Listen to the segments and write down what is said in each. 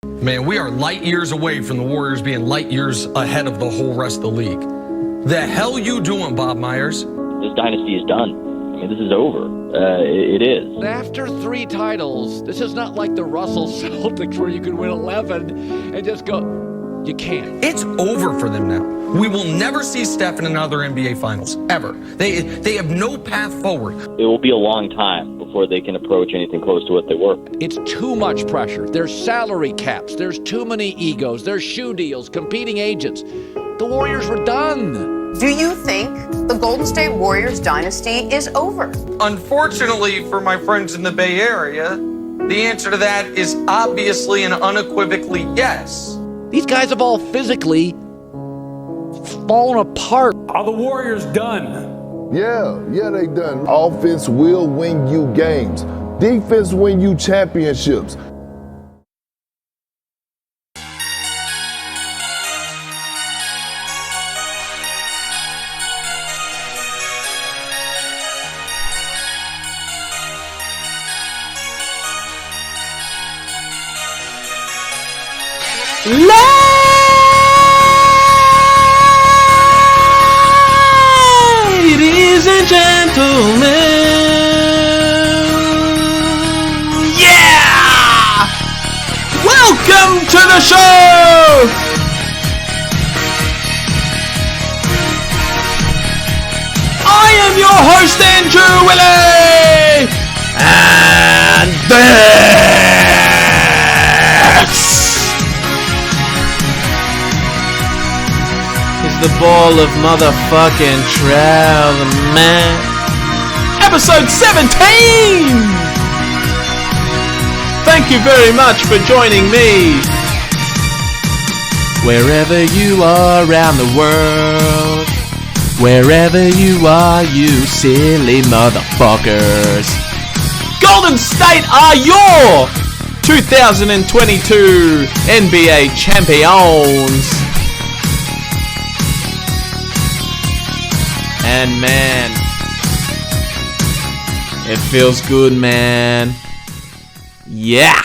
Man, we are light years away from the Warriors being light years ahead of the whole rest of the league. The hell you doing, Bob Myers? This dynasty is done. I mean, this is over. It is. After 3 titles, this is not like the Russell Celtics where you can win 11 and just go. You can't. It's over for them now. We will never see Steph in another NBA Finals, ever. They have no path forward. It will be a long time before they can approach anything close to what they were. It's too much pressure. There's salary caps. There's too many egos. There's shoe deals, competing agents. The Warriors were done. Do you think the Golden State Warriors dynasty is over? Unfortunately for my friends in the Bay Area, the answer to that is obviously and unequivocally yes. These guys have all physically fallen apart. Are the Warriors done? Yeah, they done. Offense will win you games. Defense win you championships. Ladies and gentlemen, yeah! Welcome to the show! I am your host, Andrew Illy! And this the ball of motherfucking travel, man. Episode 17! Thank you very much for joining me. Wherever you are around the world, wherever you are, you silly motherfuckers. Golden State are your 2022 NBA champions. And man, it feels good, man. Yeah.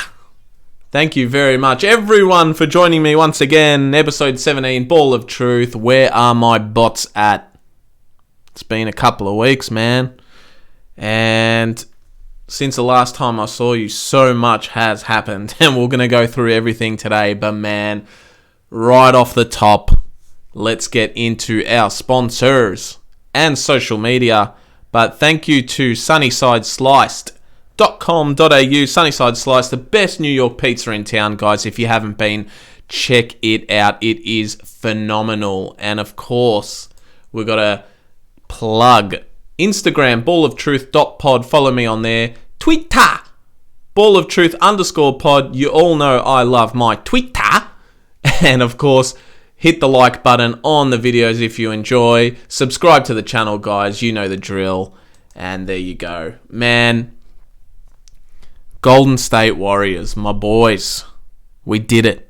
Thank you very much, everyone, for joining me once again. Episode 17, Ball of Truth. Where are my bots at? It's been a couple of weeks, man. And since the last time I saw you, so much has happened. And we're going to go through everything today. But man, right off the top, let's get into our sponsors and social media. But thank you to sunnysidesliced.com.au. Sunnyside Slice, the best New York pizza in town, guys. If you haven't been, check it out. It is phenomenal. And of course, we've got to plug Instagram, balloftruth.pod. Follow me on there. Twitter, balloftruth_pod. You all know I love my Twitter. And of course, hit the like button on the videos if you enjoy. Subscribe to the channel, guys. You know the drill. And there you go. Man, Golden State Warriors, my boys. We did it.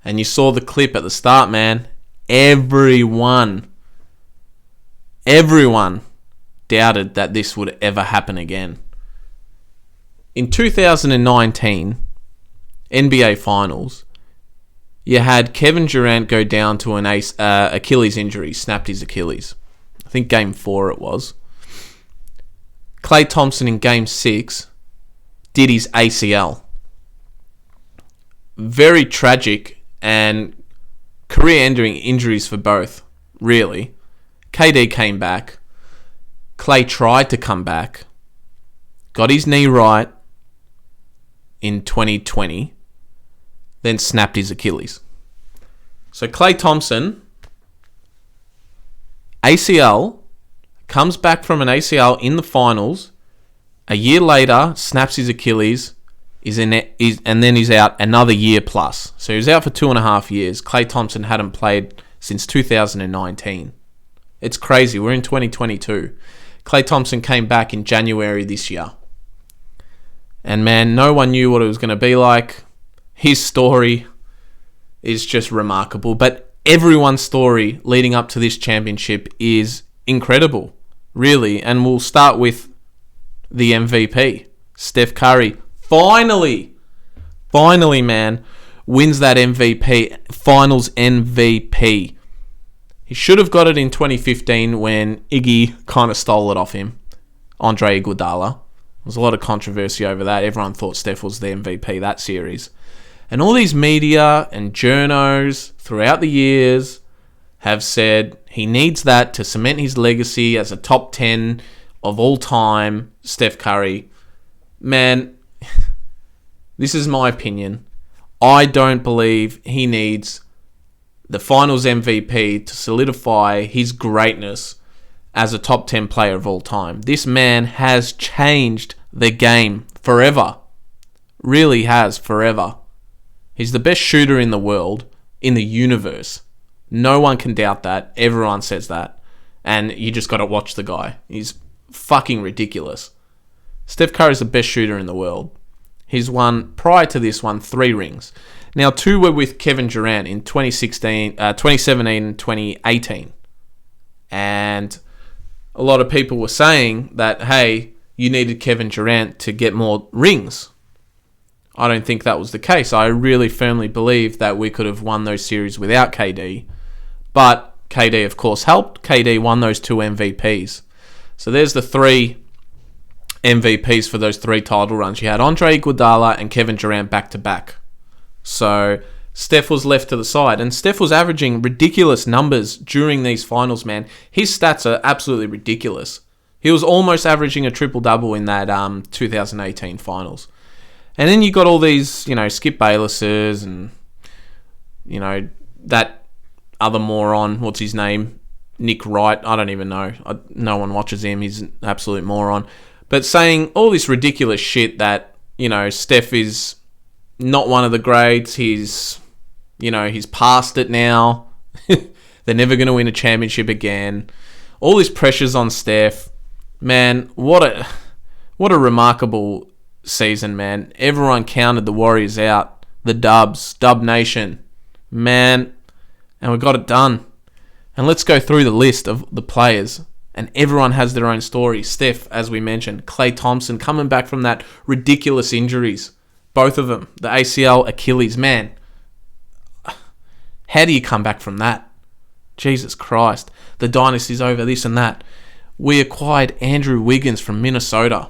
And you saw the clip at the start, man. Everyone doubted that this would ever happen again. In 2019, NBA Finals, you had Kevin Durant go down to an Achilles injury, snapped his Achilles. I think Game 4 it was. Klay Thompson in Game 6 did his ACL. Very tragic and career-ending injuries for both, really. KD came back. Klay tried to come back. Got his knee right in 2020. Then snapped his Achilles. So Klay Thompson, ACL, comes back from an ACL in the finals. A year later, snaps his Achilles, and then he's out another year plus. So he was out for 2.5 years. Klay Thompson hadn't played since 2019. It's crazy. We're in 2022. Klay Thompson came back in January this year. And man, no one knew what it was going to be like. His story is just remarkable. But everyone's story leading up to this championship is incredible, really. And we'll start with the MVP, Steph Curry. Finally finally, man, wins that MVP, finals MVP. He should have got it in 2015 when Iggy kind of stole it off him. Andre Iguodala. There was a lot of controversy over that. Everyone thought Steph was the MVP that series. And all these media and journos throughout the years have said he needs that to cement his legacy as a top 10 of all time, Steph Curry. Man, this is my opinion. I don't believe he needs the finals MVP to solidify his greatness as a top 10 player of all time. This man has changed the game forever. Really has, forever. He's the best shooter in the world, in the universe. No one can doubt that. Everyone says that. And you just got to watch the guy. He's fucking ridiculous. Steph Curry is the best shooter in the world. He's prior to this, won 3 rings. Now, 2 were with Kevin Durant in 2017 and 2018. And a lot of people were saying that, hey, you needed Kevin Durant to get more rings. I don't think that was the case. I really firmly believe that we could have won those series without KD. But KD, of course, helped. KD won those 2 MVPs. So there's the 3 MVPs for those 3 title runs. You had Andre Iguodala and Kevin Durant back-to-back. So Steph was left to the side. And Steph was averaging ridiculous numbers during these finals, man. His stats are absolutely ridiculous. He was almost averaging a triple-double in that 2018 finals. And then you got all these, Skip Baylesses and, that other moron, what's his name? Nick Wright. I don't even know. No one watches him. He's an absolute moron. But saying all this ridiculous shit that, Steph is not one of the greats. He's past it now. They're never going to win a championship again. All this pressure's on Steph. Man, what a remarkable season, man. Everyone counted the Warriors out. The Dubs, Dub Nation. Man, and we got it done. And let's go through the list of the players. And everyone has their own story. Steph, as we mentioned. Klay Thompson coming back from that ridiculous injuries. Both of them. The ACL, Achilles. Man, how do you come back from that? Jesus Christ. The dynasty's over, this and that. We acquired Andrew Wiggins from Minnesota.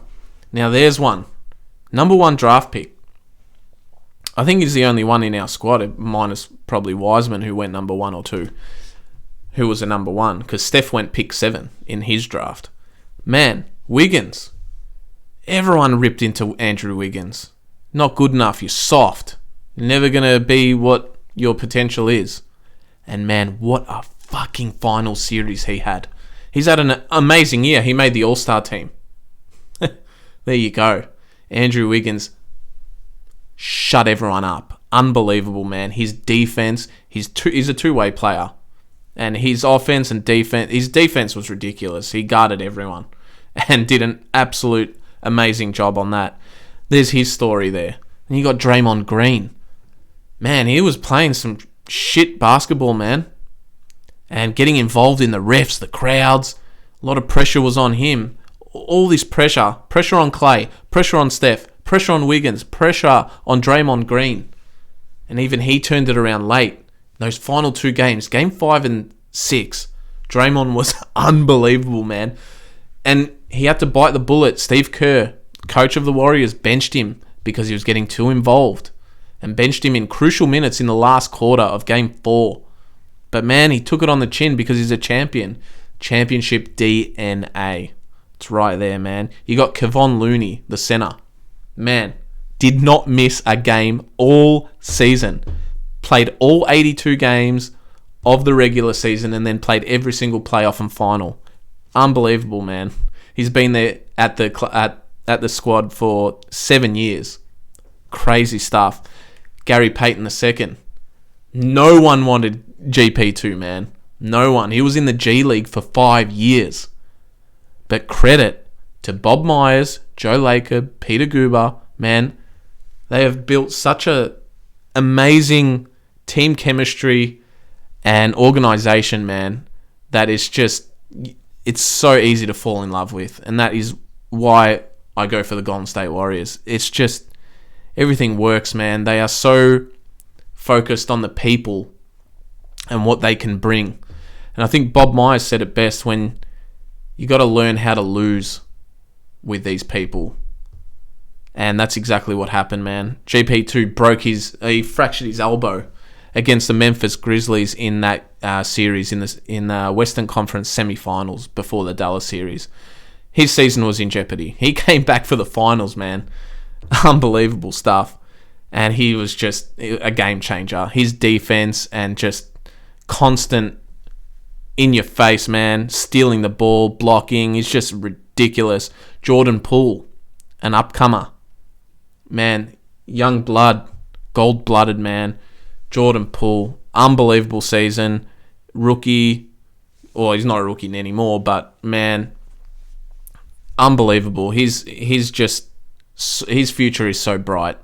Now there's one. Number 1 draft pick. I think he's the only one in our squad, minus probably Wiseman, who went number 1 or 2. Who was a number 1, because Steph went pick 7 in his draft. Man, Wiggins. Everyone ripped into Andrew Wiggins. Not good enough, you're soft. You're never going to be what your potential is. And man, what a fucking final series he had. He's had an amazing year. He made the All-Star team. There you go. Andrew Wiggins shut everyone up. Unbelievable, man. His defense, he's a two-way player. And his offense and defense, his defense was ridiculous. He guarded everyone and did an absolute amazing job on that. There's his story there. And you got Draymond Green. Man, he was playing some shit basketball, man. And getting involved in the refs, the crowds. A lot of pressure was on him. All this pressure on Klay, pressure on Steph, pressure on Wiggins, pressure on Draymond Green. And even he turned it around late. Those final 2 games, game 5 and 6, Draymond was unbelievable, man. And he had to bite the bullet. Steve Kerr, coach of the Warriors, benched him because he was getting too involved. And benched him in crucial minutes in the last quarter of game 4. But man, he took it on the chin because he's a champion. Championship DNA. It's right there, man. You got Kevon Looney, the center. Man, did not miss a game all season. Played all 82 games of the regular season and then played every single playoff and final. Unbelievable, man. He's been there at the squad for 7 years. Crazy stuff. Gary Payton II. No one wanted GP2, man. No one. He was in the G League for 5 years. But credit to Bob Myers, Joe Lacob, Peter Guber, man, they have built such a amazing team chemistry and organization, man, that is just, it's so easy to fall in love with. And that is why I go for the Golden State Warriors. It's just, Everything works, man. They are so focused on the people and what they can bring. And I think Bob Myers said it best when you got to learn how to lose with these people. And that's exactly what happened, man. GP2 he fractured his elbow against the Memphis Grizzlies in that series in the Western Conference semi-finals before the Dallas series. His season was in jeopardy. He came back for the finals, man. Unbelievable stuff. And he was just a game changer. His defense and just constant in your face, man. Stealing the ball, blocking. He's just ridiculous. Jordan Poole, an upcomer. Man, young blood, gold-blooded man. Jordan Poole, unbelievable season. Rookie, well, he's not a rookie anymore, but man, unbelievable. His future is so bright.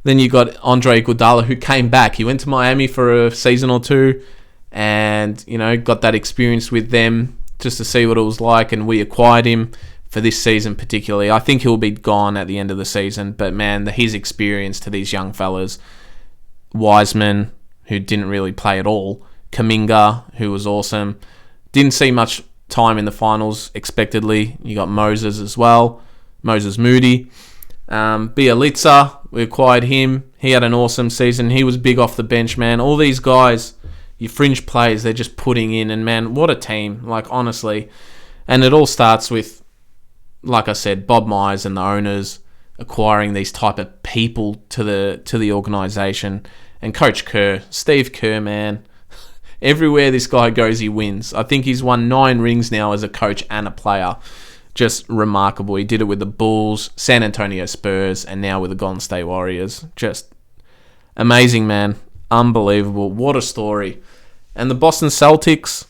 Then you got Andre Iguodala, who came back. He went to Miami for a season or two, and got that experience with them just to see what it was like. And we acquired him for this season particularly. I think he'll be gone at the end of the season, but man, his experience to these young fellas. Wiseman, who didn't really play at all. Kuminga, who was awesome. Didn't see much time in the finals, expectedly. You got Moses as well. Moses Moody. Bielitsa, we acquired him. He had an awesome season. He was big off the bench, man. All these guys, your fringe players, they're just putting in. And, man, what a team. Like, honestly. And it all starts with, like I said, Bob Myers and the owners acquiring these type of people to the organisation. And Coach Kerr, Steve Kerr, man, everywhere this guy goes, he wins. I think he's won 9 rings now as a coach and a player. Just remarkable. He did it with the Bulls, San Antonio Spurs, and now with the Golden State Warriors. Just amazing, man. Unbelievable. What a story. And the Boston Celtics,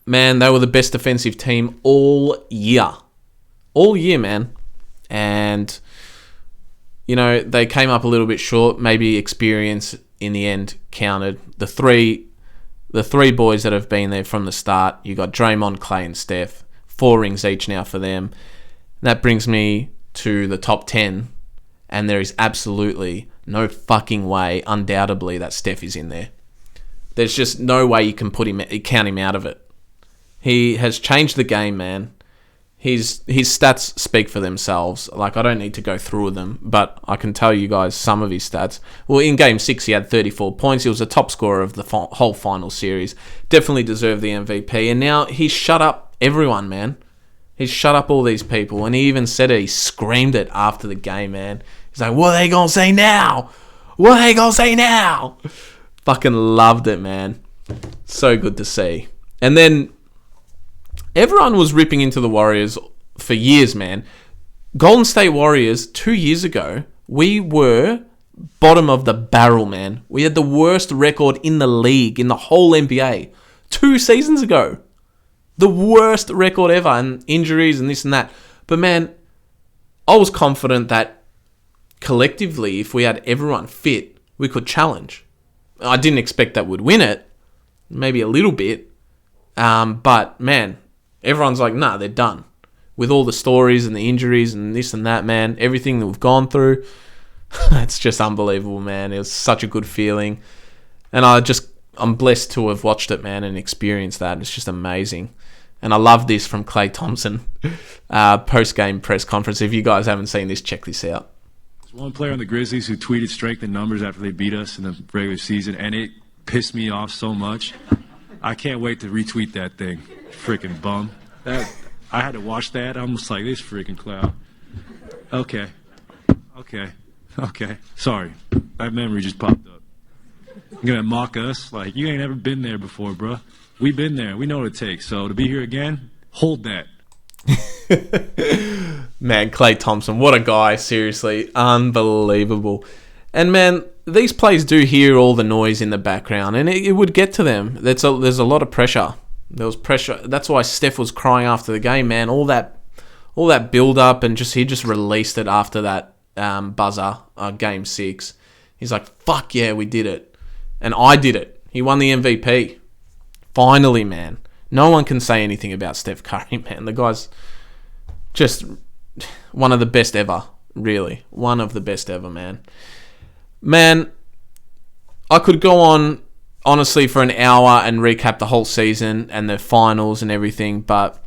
man, they were the best defensive team all year. All year, man. And, they came up a little bit short. Maybe experience in the end counted. The three boys that have been there from the start, you got Draymond, Clay, and Steph. 4 rings each now for them. That brings me to the top 10. And there is absolutely no fucking way, undoubtedly, that Steph is in there. There's just no way you can count him out of it. He has changed the game, man. His stats speak for themselves. Like, I don't need to go through them, but I can tell you guys some of his stats. Well, in Game 6, he had 34 points. He was the top scorer of the whole final series. Definitely deserved the MVP. And now he's shut up everyone, man. He's shut up all these people. And he even said it. He screamed it after the game, man. He's like, what are they going to say now? What are they going to say now? Fucking loved it, man. So good to see. And then everyone was ripping into the Warriors for years, man. Golden State Warriors, 2 years ago, we were bottom of the barrel, man. We had the worst record in the league, in the whole NBA. 2 seasons ago. The worst record ever, and injuries and this and that. But, man, I was confident that collectively, if we had everyone fit, we could challenge. I didn't expect that we'd win it. Maybe a little bit. But, man, everyone's like, nah, they're done. With all the stories and the injuries and this and that, man, everything that we've gone through, it's just unbelievable, man. It was such a good feeling. And I'm blessed to have watched it, man, and experienced that. It's just amazing. And I love this from Klay Thompson, post-game press conference. If you guys haven't seen this, check this out. There's one player on the Grizzlies who tweeted strength in numbers after they beat us in the regular season, and it pissed me off so much. I can't wait to retweet that thing. Freaking bum. I had to watch that. I'm just like, this freaking cloud. Okay. Sorry. That memory just popped up. You're going to mock us? Like, you ain't ever been there before, bro. We've been there. We know what it takes. So to be here again, hold that. Man, Klay Thompson, what a guy. Seriously. Unbelievable. And, man, these players do hear all the noise in the background, and it would get to them. There's a lot of pressure. There was pressure. That's why Steph was crying after the game, man. All that build-up, and he just released it after that buzzer, Game 6. He's like, fuck yeah, we did it. And I did it. He won the MVP. Finally, man. No one can say anything about Steph Curry, man. The guy's just one of the best ever. Really. One of the best ever, man. Man, I could go on, honestly, for an hour and recap the whole season and the finals and everything, but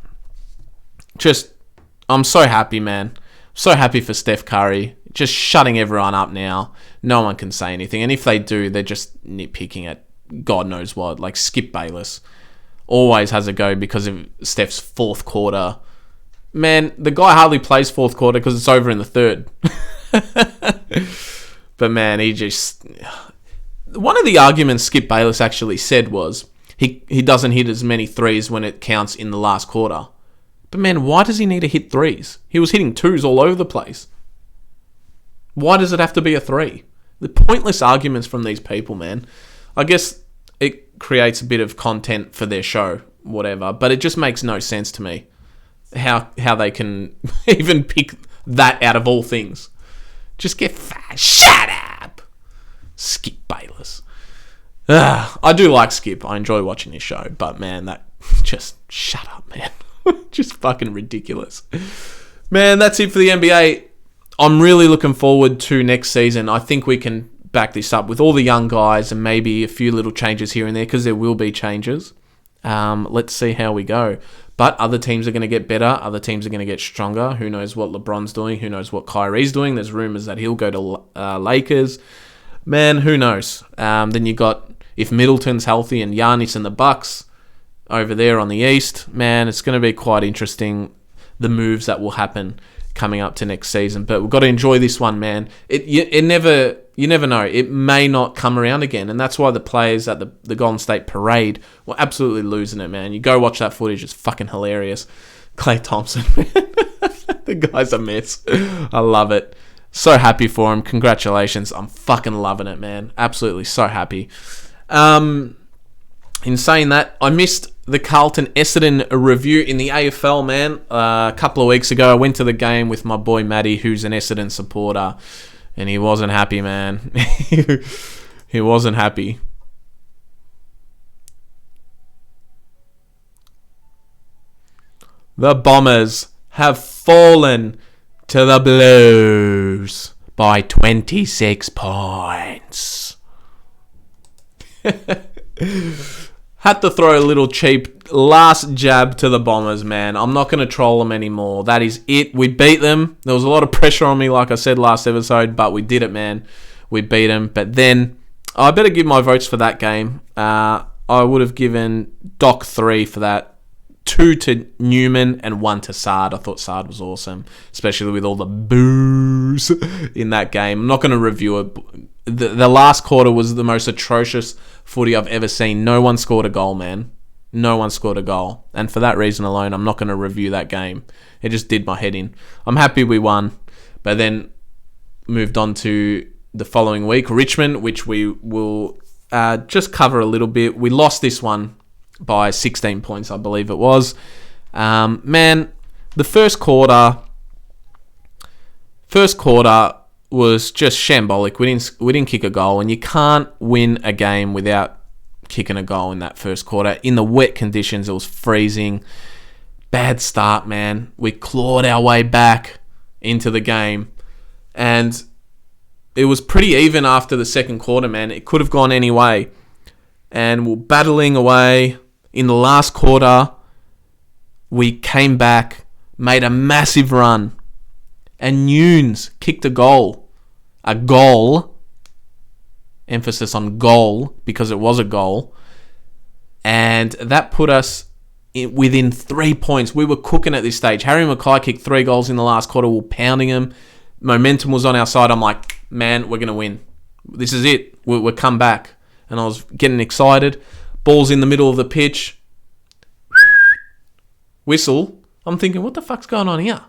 I'm so happy, man. So happy for Steph Curry. Just shutting everyone up now. No one can say anything. And if they do, they're just nitpicking at God knows what. Like Skip Bayless always has a go because of Steph's fourth quarter. Man, the guy hardly plays fourth quarter because it's over in the third. But man, he just... One of the arguments Skip Bayless actually said was he doesn't hit as many threes when it counts in the last quarter. But man, why does he need to hit threes? He was hitting twos all over the place. Why does it have to be a three? The pointless arguments from these people, man. I guess it creates a bit of content for their show, whatever. But it just makes no sense to me how they can even pick that out of all things. Just get fat. Shut up! Skip Bayless. I do like Skip. I enjoy watching his show. But man, that... Just shut up, man. Just fucking ridiculous. Man, that's it for the NBA. I'm really looking forward to next season. I think we can back this up with all the young guys and maybe a few little changes here and there because there will be changes. Let's see how we go. But other teams are going to get better. Other teams are going to get stronger. Who knows what LeBron's doing? Who knows what Kyrie's doing? There's rumors that he'll go to Lakers. Man, who knows? Then you got, if Middleton's healthy and Giannis and the Bucks over there on the East, man, it's going to be quite interesting, the moves that will happen coming up to next season. But we've got to enjoy this one, man. You never know. It may not come around again. And that's why the players at the Golden State Parade were absolutely losing it, man. You go watch that footage. It's fucking hilarious. Klay Thompson. The guy's a mess. I love it. So happy for him. Congratulations. I'm fucking loving it, man. Absolutely so happy. In saying that, I missed the Carlton Essendon review in the AFL, man. A couple of weeks ago, I went to the game with my boy Matty, who's an Essendon supporter, and he wasn't happy, man. He wasn't happy. The Bombers have fallen to the Blues by 26 points. Had to throw a little cheap last jab to the Bombers, man. I'm not going to troll them anymore. That is it. We beat them. There was a lot of pressure on me, like I said last episode, but we did it, man. We beat them. But then, I better give my votes for that game. I would have given Doc 3 for that. 2 to Newman and 1 to Sard. I thought Sard was awesome, especially with all the boos in that game. I'm not going to review it. The last quarter was the most atrocious footy I've ever seen. No one scored a goal, man. No one scored a goal. And for that reason alone, I'm not going to review that game. It just did my head in. I'm happy we won. But then moved on to the following week, Richmond, which we will just cover a little bit. We lost this one by 16 points, I believe it was. Man, the first quarter was just shambolic. We didn't kick a goal, and you can't win a game without kicking a goal in that first quarter. In the wet conditions, it was freezing. Bad start, man. We clawed our way back into the game, and it was pretty even after the second quarter, man. It could have gone any way, and we're battling away. In the last quarter, we came back, made a massive run, and Nunes kicked a goal. A goal. Emphasis on goal, because it was a goal. And that put us within 3 points. We were cooking at this stage. Harry Mackay kicked 3 goals in the last quarter. We were pounding him. Momentum was on our side. I'm like, man, we're going to win. This is it. We'll come back. And I was getting excited. Ball's in the middle of the pitch. Whistle. I'm thinking, what the fuck's going on here?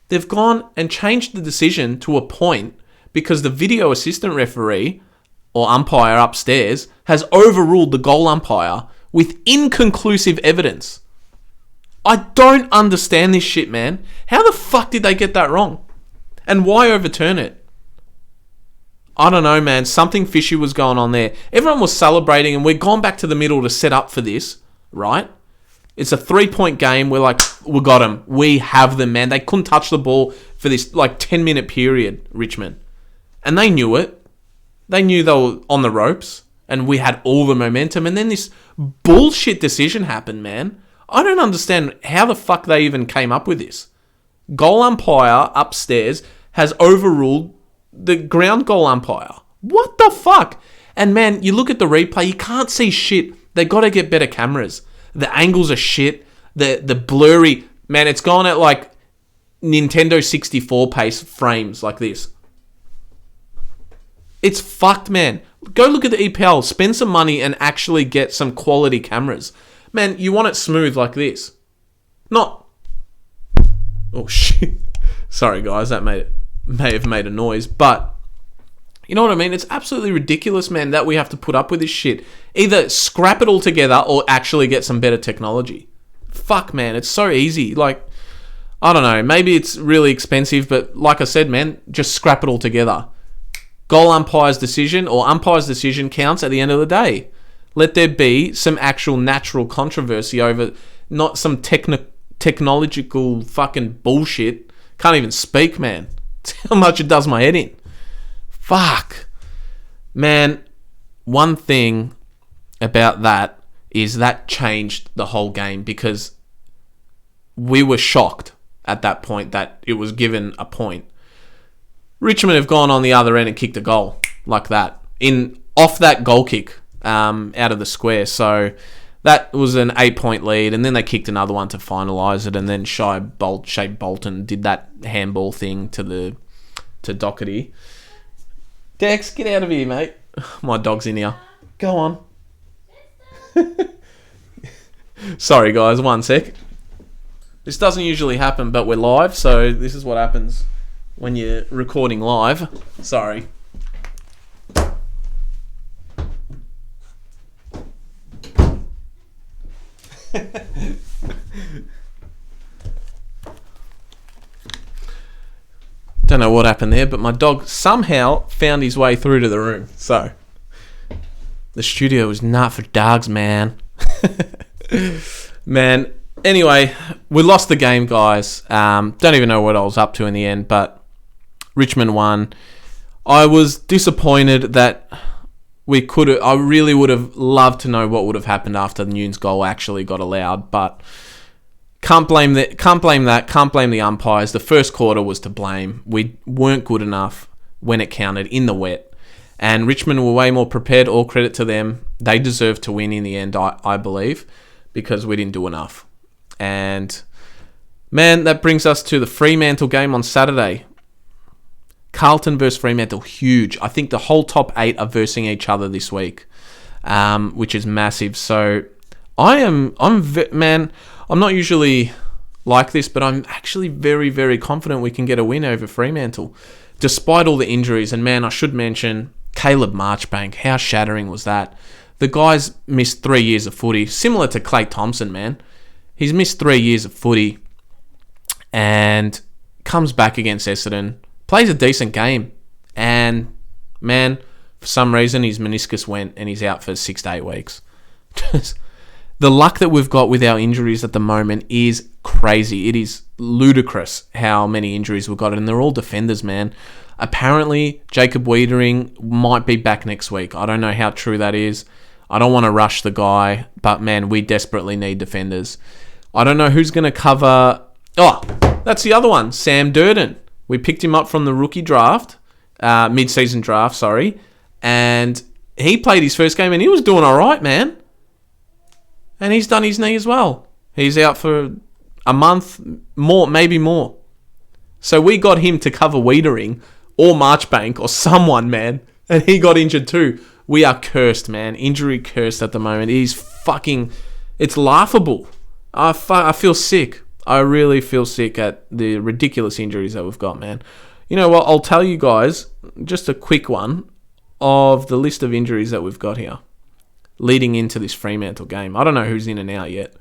They've gone and changed the decision to a point because the video assistant referee or umpire upstairs has overruled the goal umpire with inconclusive evidence. I don't understand this shit, man. How the fuck did they get that wrong? And why overturn it? I don't know, man. Something fishy was going on there. Everyone was celebrating, and we'd gone back to the middle to set up for this, right? It's a 3-point game. We're like, we got them. We have them, man. They couldn't touch the ball. for this 10-minute period, Richmond. And they knew it. They knew they were on the ropes. And we had all the momentum. And then this bullshit decision happened, man. I don't understand how the fuck they even came up with this. Goal umpire upstairs has overruled the ground goal umpire. What the fuck? And man, you look at the replay, you can't see shit. They got to get better cameras. The angles are shit. The blurry... Man, it's gone at Nintendo 64 pace frames like this. It's fucked, man. Go look at the EPL. Spend some money and actually get some quality cameras. Man, you want it smooth like this. Not... Oh, shit. Sorry, guys. That may have made a noise. But, you know what I mean? It's absolutely ridiculous, man, that we have to put up with this shit. Either scrap it all together or actually get some better technology. Fuck, man. It's so easy. I don't know. Maybe it's really expensive, but like I said, man, just scrap it all together. Goal umpire's decision or umpire's decision counts at the end of the day. Let there be some actual natural controversy over not some technological fucking bullshit. Can't even speak, man. That's how much it does my head in. Fuck. Man, one thing about that is that changed the whole game because we were shocked at that point that it was given a point. Richmond have gone on the other end and kicked a goal like that off that goal kick out of the square. So that was an 8-point lead, and then they kicked another one to finalise it, and then Shea Bolton did that handball thing to Doherty. Dex, get out of here, mate. My dog's in here. Go on. Sorry, guys. One sec. This doesn't usually happen, but we're live, so this is what happens when you're recording live. Sorry. Don't know what happened there, but my dog somehow found his way through to the room. So, the studio is not for dogs, man. Man, anyway, we lost the game, guys. Don't even know what I was up to in the end, but Richmond won. I was disappointed that I really would have loved to know what would have happened after the Nunes goal actually got allowed, but can't blame the umpires. The first quarter was to blame. We weren't good enough when it counted in the wet, and Richmond were way more prepared. All credit to them. They deserved to win in the end, I believe, because we didn't do enough. And man, that brings us to the Fremantle game on Saturday. Carlton versus Fremantle, huge. I think the whole top 8 are versing each other this week, which is massive. So I'm not usually like this, but I'm actually very, very confident we can get a win over Fremantle, despite all the injuries. And man, I should mention Caleb Marchbank. How shattering was that? The guy's missed 3 years of footy, similar to Clay Thompson, man. He's missed 3 years of footy and comes back against Essendon. Plays a decent game, and man, for some reason his meniscus went and he's out for 6 to 8 weeks. The luck that we've got with our injuries at the moment is crazy. It is ludicrous how many injuries we've got, and they're all defenders, man. Apparently, Jacob Wiedering might be back next week. I don't know how true that is. I don't want to rush the guy, but man, we desperately need defenders. I don't know who's going to cover... Oh, that's the other one, Sam Durden. We picked him up from the rookie draft, mid-season draft, sorry, and he played his first game and he was doing all right, man. And he's done his knee as well. He's out for a month, more, maybe more. So we got him to cover Wiedering or Marchbank or someone, man, and he got injured too. We are cursed, man. Injury cursed at the moment. It's laughable. I feel sick. I really feel sick at the ridiculous injuries that we've got, man. You know what? I'll tell you guys just a quick one of the list of injuries that we've got here leading into this Fremantle game. I don't know who's in and out yet.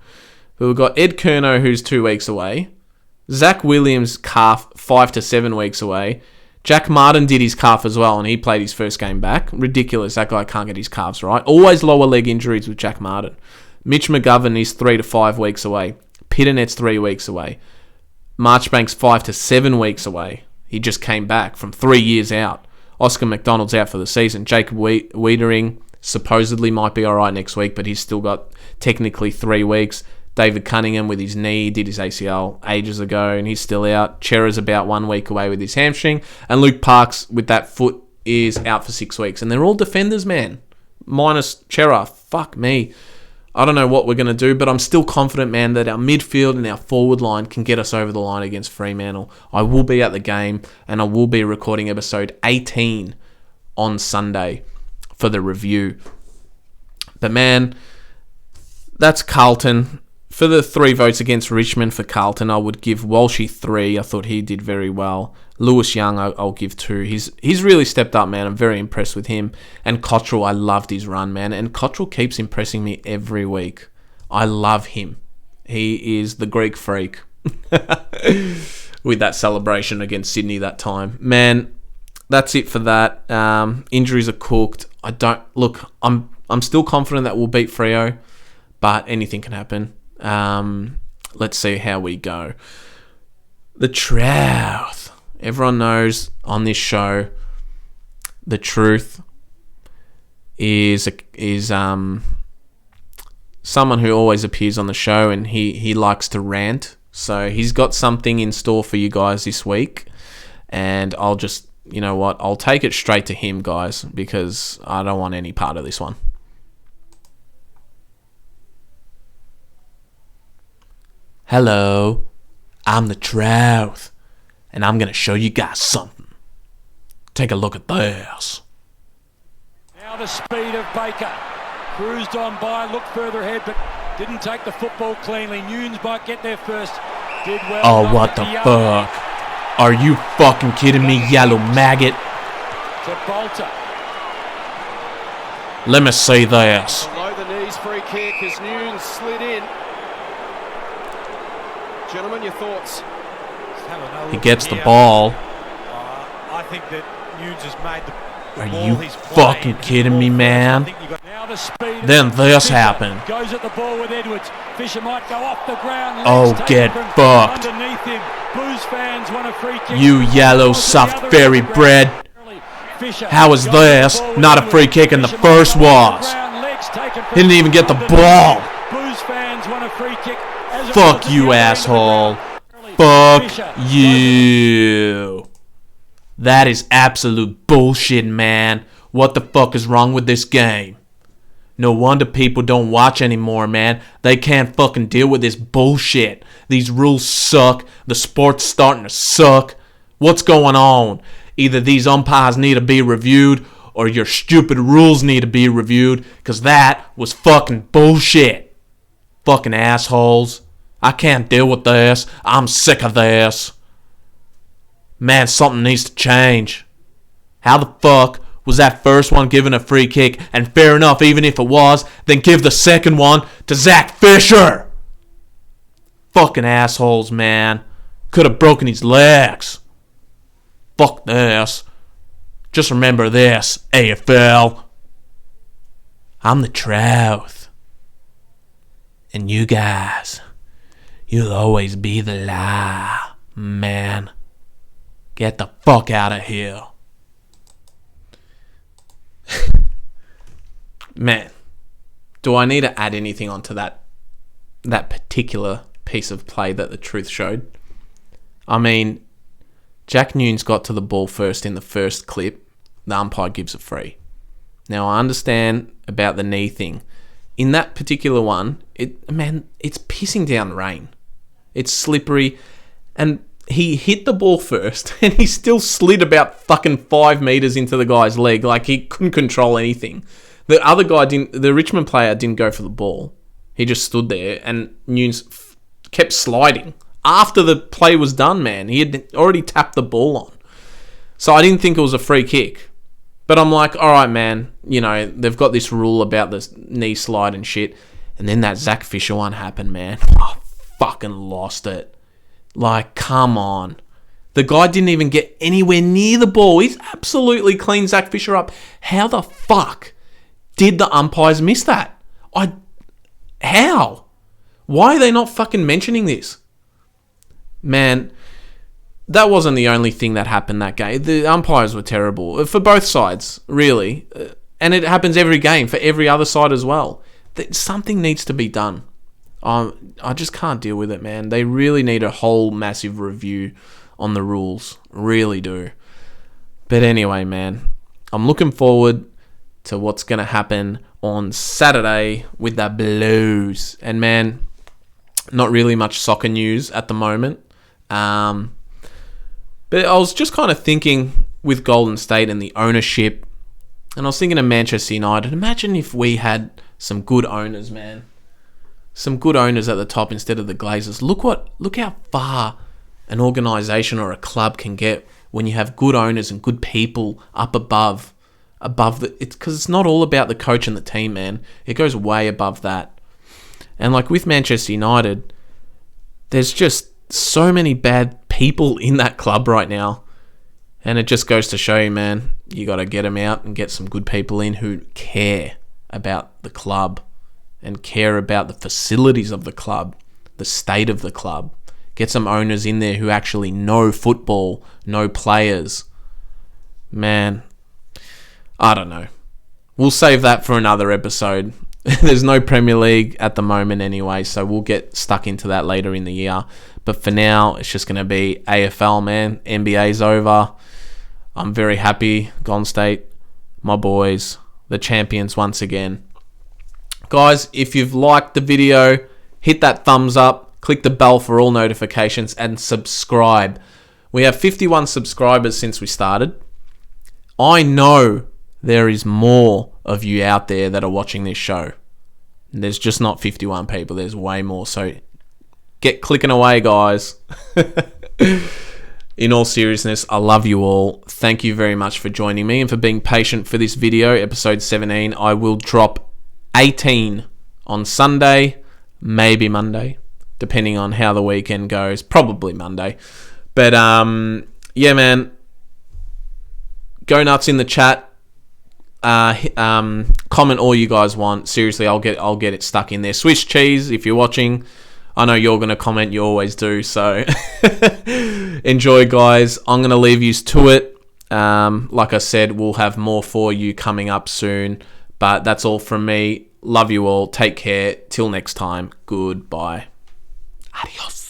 But we've got Ed Curnow, who's 2 weeks away. Zach Williams' calf, 5 to 7 weeks away. Jack Martin did his calf as well, and he played his first game back. Ridiculous. That guy can't get his calves right. Always lower leg injuries with Jack Martin. Mitch McGovern is 3 to 5 weeks away. Pitternet's 3 weeks away. Marchbank's 5 to 7 weeks away. He just came back from 3 years out. Oscar McDonald's out for the season. Jacob Wiedering supposedly might be all right next week, but he's still got technically 3 weeks. David Cunningham with his knee, did his ACL ages ago, and he's still out. Chera's about 1 week away with his hamstring. And Luke Parks with that foot is out for 6 weeks. And they're all defenders, man. Minus Chera. Fuck me. I don't know what we're going to do, but I'm still confident, man, that our midfield and our forward line can get us over the line against Fremantle. I will be at the game, and I will be recording episode 18 on Sunday for the review. But, man, that's Carlton. For the 3 votes against Richmond for Carlton, I would give Walshy 3. I thought he did very well. Lewis Young, I'll give 2. He's really stepped up, man. I'm very impressed with him. And Cottrell, I loved his run, man. And Cottrell keeps impressing me every week. I love him. He is the Greek freak. With that celebration against Sydney that time. Man, that's it for that. Injuries are cooked. I'm still confident that we'll beat Freo, but anything can happen. Let's see how we go. The truth. Everyone knows on this show, the truth is someone who always appears on the show, and he likes to rant. So he's got something in store for you guys this week, and I'll just, you know what, I'll take it straight to him, guys, because I don't want any part of this one. Hello, I'm the truth, and I'm going to show you guys something. Take a look at this. Now the speed of Baker. Cruised on by, looked further ahead, but didn't take the football cleanly. Nunes might get there first. Did well. Oh, what the fuck? Are you fucking kidding me, yellow maggot? To Bolter. Let me see this. Below the knees, free kick as Nunes slid in. Gentlemen, your thoughts? He gets the ball. I think that Nunes has made the Are ball you he's fucking playing. kidding me, man? Now the speed. Then this happened. Goes at the ball with Edwards. Fisher might go off the ground. Oh, Legs get taken from fucked. Underneath him. Blues fans want a free kick. You yellow soft berry bread. How is this not a free kick and the first was? He didn't even get the ball. Blues fans want a free kick. Fuck you, asshole. Fuck you. That is absolute bullshit, man. What the fuck is wrong with this game? No wonder people don't watch anymore, man. They can't fucking deal with this bullshit. These rules suck. The sport's starting to suck. What's going on? Either these umpires need to be reviewed, or your stupid rules need to be reviewed, because that was fucking bullshit. Fucking assholes. I can't deal with this. I'm sick of this. Man, something needs to change. How the fuck was that first one given a free kick? And fair enough, even if it was, then give the second one to Zach Fisher. Fucking assholes, man. Could have broken his legs. Fuck this. Just remember this, AFL. I'm the truth. And you guys, you'll always be the lie, man. Get the fuck out of here. Man, do I need to add anything onto that particular piece of play that the truth showed? I mean, Jack Nunes got to the ball first in the first clip. The umpire gives it free. Now, I understand about the knee thing. In that particular one, it's pissing down rain. It's slippery. And he hit the ball first, and he still slid about fucking 5 meters into the guy's leg. Like, he couldn't control anything. The other guy the Richmond player didn't go for the ball. He just stood there, and Nunes kept sliding. After the play was done, man, he had already tapped the ball on. So I didn't think it was a free kick. But I'm like, all right, man, you know, they've got this rule about the knee slide and shit. And then that Zach Fisher one happened, man. I fucking lost it. Like, come on. The guy didn't even get anywhere near the ball. He's absolutely cleaned Zach Fisher up. How the fuck did the umpires miss that? How? Why are they not fucking mentioning this? man, that wasn't the only thing that happened that game. The umpires were terrible for both sides, really. And it happens every game for every other side as well. Something needs to be done. I just can't deal with it, man. They really need a whole massive review on the rules. Really do. But anyway, man, I'm looking forward to what's going to happen on Saturday with the Blues. And, man, not really much soccer news at the moment. But I was just kind of thinking with Golden State and the ownership, and I was thinking of Manchester United. Imagine if we had some good owners, man. Some good owners at the top instead of the Glazers. Look how far an organisation or a club can get when you have good owners and good people up above it's because it's not all about the coach and the team, man. It goes way above that. And like with Manchester United, there's just so many bad people in that club right now. And it just goes to show you, man, you got to get them out and get some good people in who care about the club and care about the facilities of the club, the state of the club. Get some owners in there who actually know football, know players. Man, I don't know. We'll save that for another episode. There's no Premier League at the moment anyway, so we'll get stuck into that later in the year. But for now, it's just going to be AFL, man. NBA's over. I'm very happy. Golden State, my boys, the champions once again. Guys, if you've liked the video, hit that thumbs up, click the bell for all notifications, and subscribe. We have 51 subscribers since we started. I know there is more of you out there that are watching this show. There's just not 51 people. There's way more. So get clicking away, guys. In all seriousness, I love you all. Thank you very much for joining me and for being patient for this video, episode 17. I will drop 18 on Sunday, maybe Monday, depending on how the weekend goes. Probably Monday. But yeah, man, go nuts in the chat. Comment all you guys want. Seriously, I'll get it stuck in there. Swiss cheese, if you're watching. I know you're going to comment. You always do. So enjoy, guys. I'm going to leave you to it. Like I said, we'll have more for you coming up soon. But that's all from me. Love you all. Take care. Till next time. Goodbye. Adios.